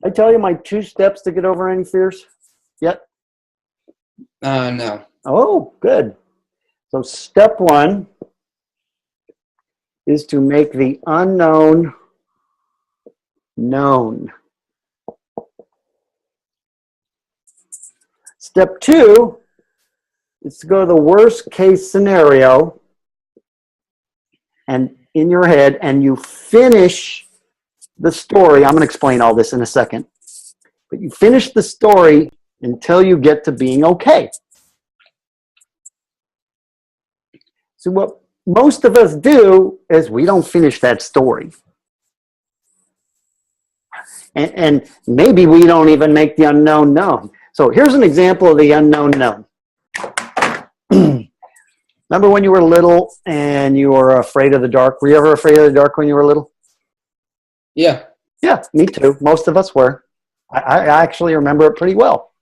I tell you my 2 steps to get over any fears yet? No. Oh, good. So step 1 is to make the unknown known. Step 2 is to go to the worst case scenario and in your head, and you finish the story. I'm going to explain all this in a second. But you finish the story until you get to being okay. So what most of us do is we don't finish that story. And maybe we don't even make the unknown known. So here's an example of the unknown known. Remember when you were little and you were afraid of the dark? Were you ever afraid of the dark when you were little? Yeah. Yeah, me too. Most of us were. I actually remember it pretty well.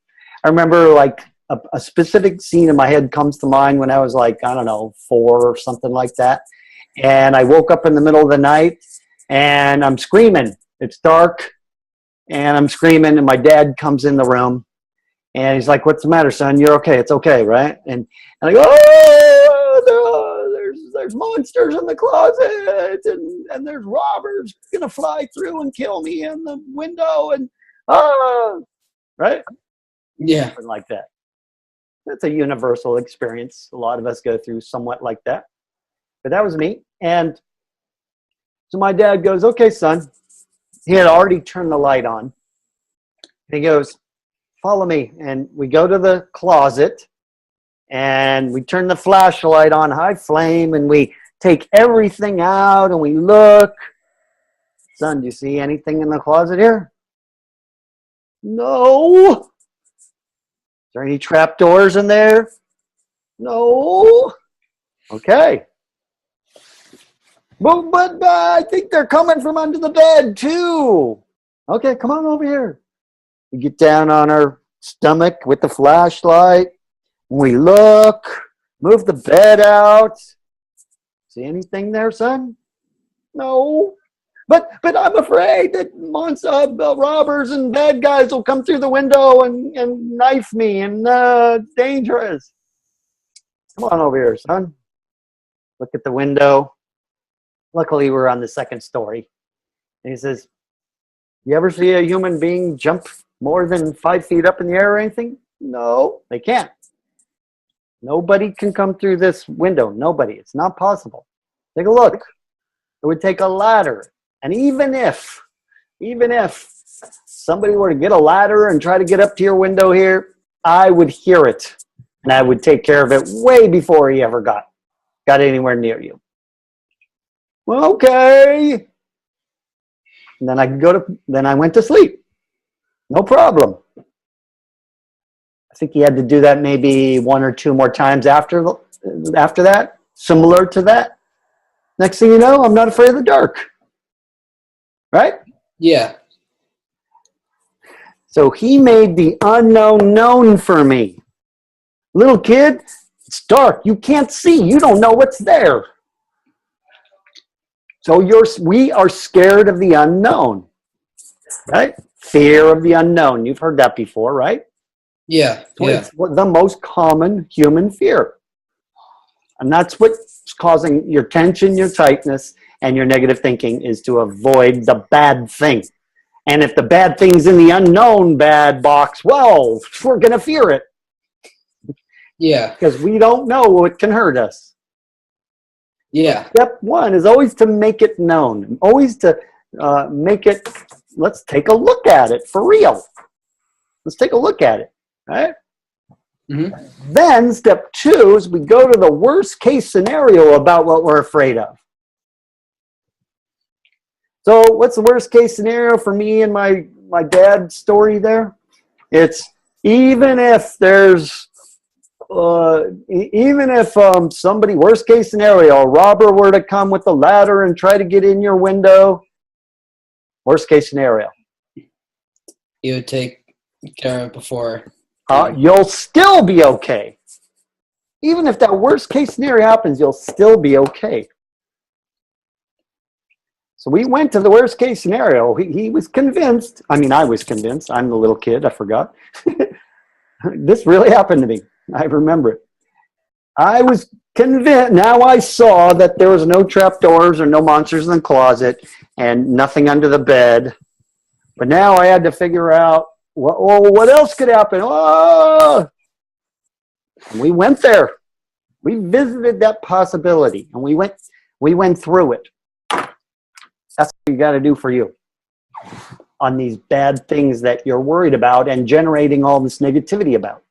I remember like a specific scene in my head comes to mind when I was like, I don't know, 4 or something like that. And I woke up in the middle of the night and I'm screaming. It's dark and I'm screaming and my dad comes in the room and he's like, what's the matter, son? You're okay. It's okay, right? And I go, oh, there's monsters in the closet and there's robbers going to fly through and kill me in the window and, right? Yeah. Something like that. That's a universal experience. A lot of us go through somewhat like that. But that was me. And so my dad goes, okay, son. He had already turned the light on. He goes, follow me. And we go to the closet and we turn the flashlight on high flame and we take everything out and we look. Son, do you see anything in the closet here? No. Is there any trap doors in there? No. Okay. But I think they're coming from under the bed too. Okay, come on over here. We get down on our stomach with the flashlight. We look, move the bed out. See anything there, son? No. But I'm afraid that robbers and bad guys will come through the window and knife me, and it's dangerous. Come on over here, son. Look at the window. Luckily, we're on the 2nd story. And he says, you ever see a human being jump more than 5 feet up in the air or anything? No, they can't. Nobody can come through this window. Nobody. It's not possible. Take a look. It would take a ladder. And even if somebody were to get a ladder and try to get up to your window here, I would hear it. And I would take care of it way before he ever got anywhere near you. Well, okay. And then I went to sleep. No problem. I think he had to do that maybe 1 or 2 more times after that, similar to that. Next thing you know, I'm not afraid of the dark. Right? Yeah. So he made the unknown known for me. Little kid, it's dark. You can't see. You don't know what's there. So we are scared of the unknown. Right? Fear of the unknown. You've heard that before, right? Yeah. It's the most common human fear. And that's what's causing your tension, your tightness, and your negative thinking is to avoid the bad thing. And if the bad thing's in the unknown bad box, well, we're going to fear it. Yeah. Because we don't know what can hurt us. Yeah. Step 1 is always to make it known. Always to make it, let's take a look at it for real. Let's take a look at it, right? Mm-hmm. Then step 2 is we go to the worst case scenario about what we're afraid of. So what's the worst case scenario for me and my dad's story there? It's even if somebody, worst case scenario, a robber were to come with a ladder and try to get in your window, worst case scenario. You would take care of it before. You'll still be okay. Even if that worst case scenario happens, you'll still be okay. So we went to the worst case scenario. He was convinced. I mean, I was convinced. I'm the little kid. I forgot. This really happened to me. I remember it. I was convinced. Now I saw that there was no trapdoors or no monsters in the closet and nothing under the bed. But now I had to figure out, what else could happen? Oh! And we went there. We visited that possibility, and we went through it. That's what you got to do for you on these bad things that you're worried about and generating all this negativity about.